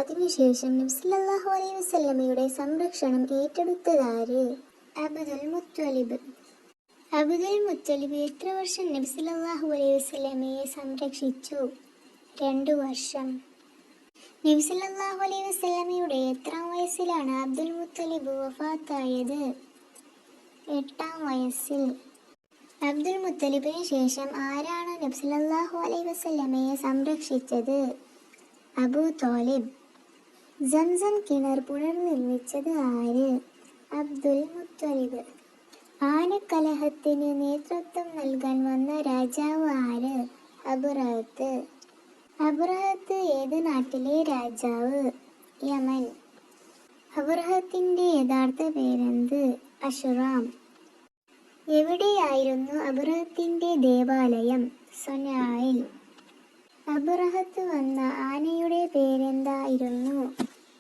അതിനുശേഷം നബി സല്ലല്ലാഹു അലൈഹി വസല്ലമയുടെ സംരക്ഷണം ഏറ്റെടുത്തതാര്? അബ്ദുൽ മുത്തലിബ്. അബ്ദുൽ മുത്തലിബ് എത്ര വർഷം നബി സല്ലല്ലാഹു അലൈഹി വസല്ലമയെ സംരക്ഷിച്ചു? 2 വർഷം. നബി സല്ലല്ലാഹു അലൈഹി വസല്ലമയുടെ എത്രാം വയസ്സിലാണ് അബ്ദുൽ മുത്തലിബ് വഫാത്തായത്? 8-ാം വയസ്സിൽ. അബ്ദുൽ മുത്തലിബിന് ശേഷം ആരാണ് നബി സല്ലല്ലാഹു അലൈഹി വസല്ലമയെ സംരക്ഷിച്ചത്? അബൂ ത്വാലിബ്. സംസം കിണർ പുനർനിർമ്മിച്ചത് ആര്? അബ്ദുൽ മുത്തലിബ്. ആനക്കലഹത്തിന് നേതൃത്വം നൽകാൻ വന്ന രാജാവ് ആര്? അബ്റഹത്ത്. അബ്റഹത്ത് ഏത് നാട്ടിലെ രാജാവ്? യമൻ. അബ്റഹത്തിന്റെ യഥാർത്ഥ പേരെന്ത്? അശ്റാം. എവിടെയായിരുന്നു അബ്റഹത്തിന്റെ ദേവാലയം? സൊനായിൽ. അബ്റഹത്ത് വന്ന ആനയുടെ പേരെന്തായിരുന്നു?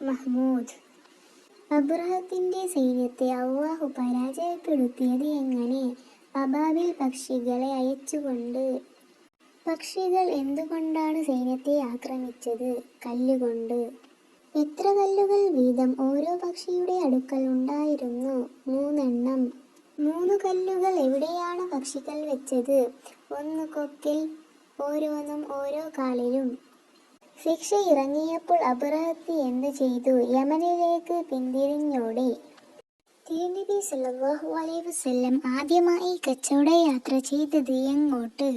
മഹ്മൂദ്. അബ്റഹത്തിന്റെ സൈന്യത്തെ അല്ലാഹു പരാജയപ്പെടുത്തിയത് എങ്ങനെ? അബാബിൽ പക്ഷികളെ അയച്ചുകൊണ്ട്. പക്ഷികൾ എന്തുകൊണ്ടാണ് സൈന്യത്തെ ആക്രമിച്ചത്? കല്ലുകൊണ്ട്. എത്ര കല്ലുകൾ വീതം ഓരോ പക്ഷിയുടെ അടുക്കൽ ഉണ്ടായിരുന്നു? 3 എണ്ണം. 3 കല്ലുകൾ എവിടെയാണ് പക്ഷികൾ വെച്ചത്? 1 കൊക്കിൽ, ഓരോന്നും ഓരോ കാലിലും. ശിക്ഷ ഇറങ്ങിയപ്പോൾ അബ്റഹത്ത് എന്തു ചെയ്തു? യമനിലേക്ക് പിന്തിരിഞ്ഞോടി. തിരുനബി സല്ലല്ലാഹു അലൈഹി വസല്ലം ആദ്യമായി കച്ചവട യാത്ര ചെയ്തത് എങ്ങോട്ട്?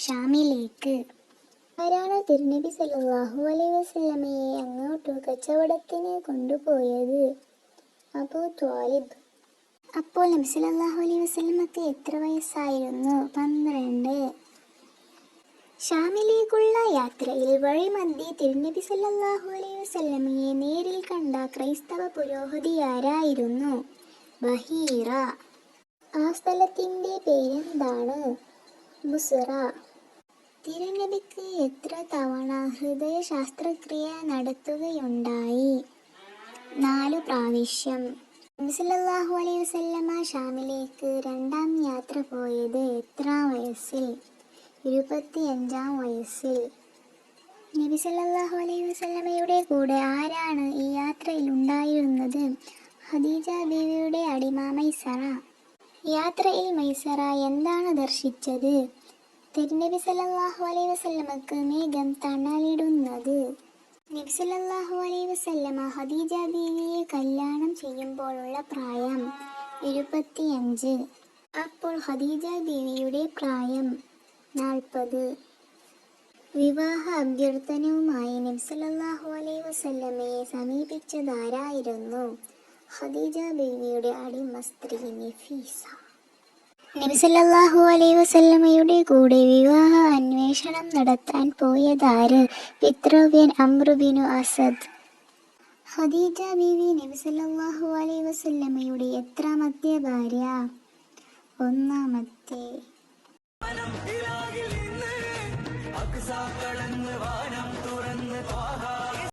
ഷാമിലേക്ക്. ആരാണ് തിരുനബി സല്ലല്ലാഹു അലൈഹി വസല്ലമയെ അങ്ങോട്ടു കച്ചവടത്തിന് കൊണ്ടുപോയത്? അബൂ ത്വാലിബ്. അപ്പോൾ നബി സല്ലല്ലാഹു അലൈഹി വസല്ലമക്ക് എത്ര വയസ്സായിരുന്നു? 12. ഷാമിലേക്കുള്ള യാത്രയിൽ വഴിമധ്യേ തിരുനബി സല്ലല്ലാഹു അലൈഹി വസല്ലമയെ നേരിൽ കണ്ട ക്രൈസ്തവ പുരോഹിതി ആരായിരുന്നു? ബഹീറ. ആ സ്ഥലത്തിന്റെ പേരെന്താണ്? ബുസ്റ. തിരുനബിക്ക് എത്ര തവണ ഹൃദയ ശസ്ത്രക്രിയ നടത്തുകയുണ്ടായി? 4 പ്രാവശ്യം. നബി സല്ലല്ലാഹു അലൈഹി വസല്ലമ ഷാമിലേക്ക് 2ാം യാത്ര പോയത് എത്രാം വയസ്സിൽ? 25-ാം വയസ്സിൽ. നബി സല്ലല്ലാഹു അലൈഹി വസല്ലമയുടെ കൂടെ ആരാണ് ഈ യാത്രയിൽ ഉണ്ടായിരുന്നത്? ഖദീജ ബീവിയുടെ അടിമ മൈസറ. യാത്രയിൽ മൈസറ എന്താണ് ദർശിച്ചത്? തിരുനബി സല്ലല്ലാഹു അലൈഹി വസല്ലമക്ക് മേഘം തണലിടുന്നത്. നബി സല്ലല്ലാഹു അലൈഹി വസല്ലമ ഖദീജ ബീവിയെ കല്യാണം ചെയ്യുമ്പോഴുള്ള പ്രായം? 25. അപ്പോൾ ഖദീജ ബീവിയുടെ പ്രായം? 40. വിവാഹ അഭ്യർത്ഥനവുമായി നബി സല്ലല്ലാഹു അലൈഹി വസല്ലമയെ സമീപിച്ചതാരായിരുന്നു? ഖദീജ ബീവിയുടെ അടിമ സ്ത്രീ നഫീസ. നബി സല്ലല്ലാഹു അലൈഹി വസല്ലമയുടെ കൂടെ വിവാഹ അന്വേഷണം നടത്താൻ പോയതാര്? പിതൃവ്യൻ അംർ ബിനു അസദ്. ഖദീജ ബീവി നബി സല്ലല്ലാഹു അലൈഹി വസല്ലമയുടെ എത്രാമത്തെ ഭാര്യ? 1-ാമത്തെ. വാനം തുറന്ന്